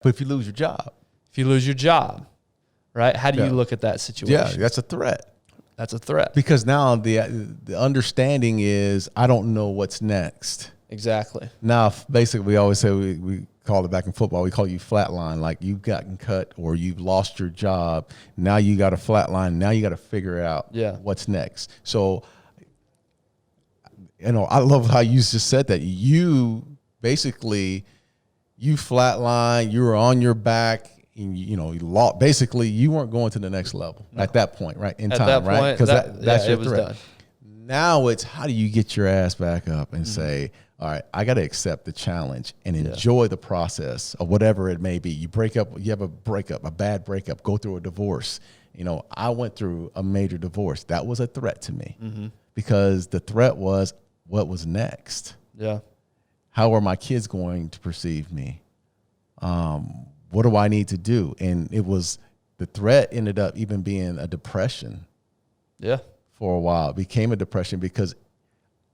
But if you lose your job. If you lose your job, right? How do you look at that situation? Yeah, that's a threat. That's a threat. Because now the understanding is I don't know what's next. Exactly. Now, basically, we always say we call it back in football, we call you flatline, like you've gotten cut or you've lost your job. Now you got a flatline. Now you got to figure out what's next. So, I love how you just said that. You basically, you flatline, you were on your back, and you lost. Basically, you weren't going to the next level at that point, right? In time, right? Because that's your threat. Done. Now it's how do you get your ass back up and say, all right, I got to accept the challenge and enjoy the process of whatever it may be. You break up, you have a breakup, a bad breakup, go through a divorce. I went through a major divorce. That was a threat to me because the threat was what was next. Yeah. How are my kids going to perceive me? What do I need to do? And the threat ended up even being a depression. Yeah. For a while. It became a depression because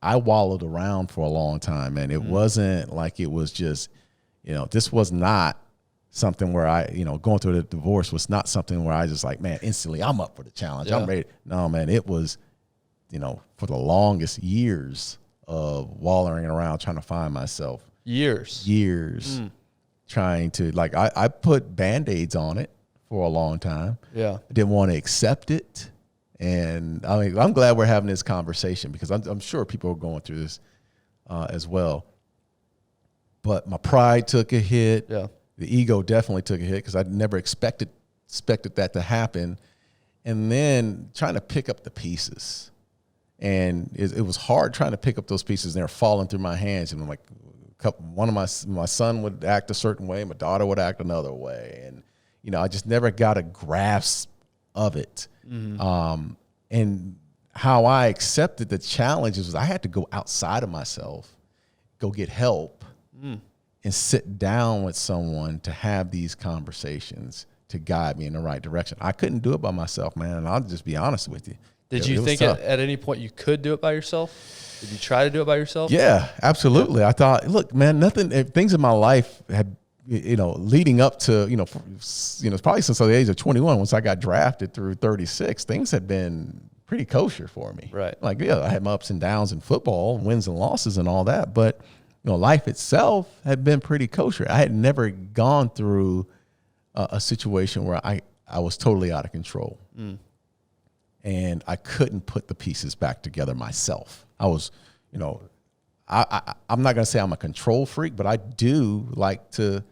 I wallowed around for a long time, and it wasn't like it was just, this was not something where I, going through the divorce was not something where I just like, man, instantly I'm up for the challenge. I'm ready. No, man, it was, for the longest years of wallowing around trying to find myself. Years. Trying to, like, I put Band-Aids on it for a long time. Yeah. I didn't want to accept it. And I mean, I'm glad we're having this conversation because I'm sure people are going through this as well. But my pride took a hit. Yeah. The ego definitely took a hit because I never expected that to happen. And then trying to pick up the pieces. And it was hard trying to pick up those pieces. And they're falling through my hands. And I'm like, one of my son would act a certain way. My daughter would act another way. And, I just never got a grasp of it. And how I accepted the challenges was I had to go outside of myself, go get help, and sit down with someone to have these conversations to guide me in the right direction. I couldn't do it by myself, man, and I'll just be honest with you. Did you think at any point you could do it by yourself? Did you try to do it by yourself? Yeah, absolutely. I thought, look, man, things in my life had, leading up to, probably since the age of 21, once I got drafted through 36, things had been pretty kosher for me. Right. Like, I had my ups and downs in football, wins and losses and all that. But, life itself had been pretty kosher. I had never gone through a situation where I was totally out of control. And I couldn't put the pieces back together myself. I was, I'm not going to say I'm a control freak, but I do like to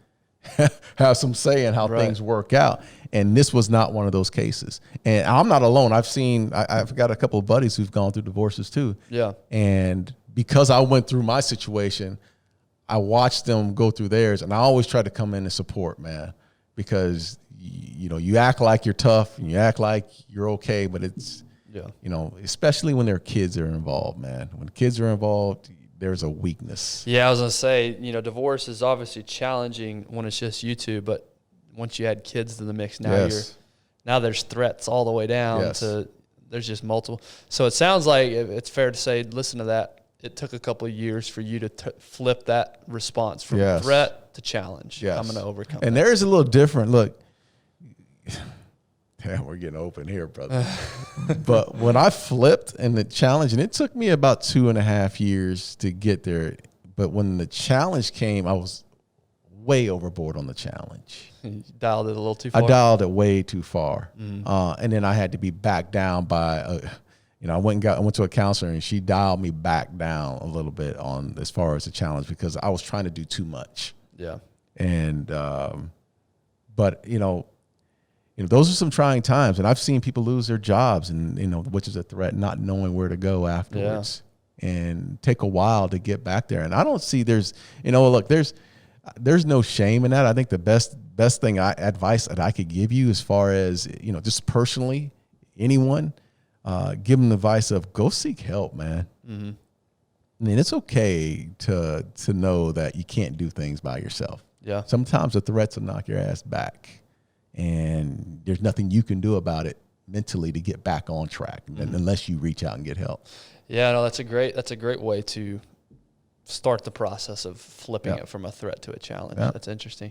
have some say in how things work out. And this was not one of those cases. And I'm not alone. I've got a couple of buddies who've gone through divorces too. Yeah. And because I went through my situation, I watched them go through theirs. And I always try to come in and support, man, because, you act like you're tough and you act like you're okay, but it's, especially when there are kids that are involved, man. When kids are involved, there's a weakness. Yeah, I was going to say, divorce is obviously challenging when it's just you two, but once you add kids to the mix, now there's threats all the way down to there's just multiple. So it sounds like it's fair to say, listen to that. It took a couple of years for you to flip that response from threat to challenge. Yes. I'm going to overcome and there is a little different. Look, we're getting open here, brother. But when I flipped and the challenge, and it took me about 2.5 years to get there. But when the challenge came, I was way overboard on the challenge. You dialed it a little too far? I dialed it way too far. And then I had to be backed down by, I went to a counselor and she dialed me back down a little bit on as far as the challenge because I was trying to do too much. Yeah. And, but, those are some trying times, and I've seen people lose their jobs, and which is a threat, not knowing where to go afterwards, and take a while to get back there. And I don't see there's no shame in that. I think the best thing advice that I could give you, as far as just personally, anyone, give them the advice of go seek help, man. I mean, it's okay to know that you can't do things by yourself. Yeah. Sometimes the threats will knock your ass back. And there's nothing you can do about it mentally to get back on track unless you reach out and get help. Yeah, no, that's a great way to start the process of flipping it from a threat to a challenge. That's interesting.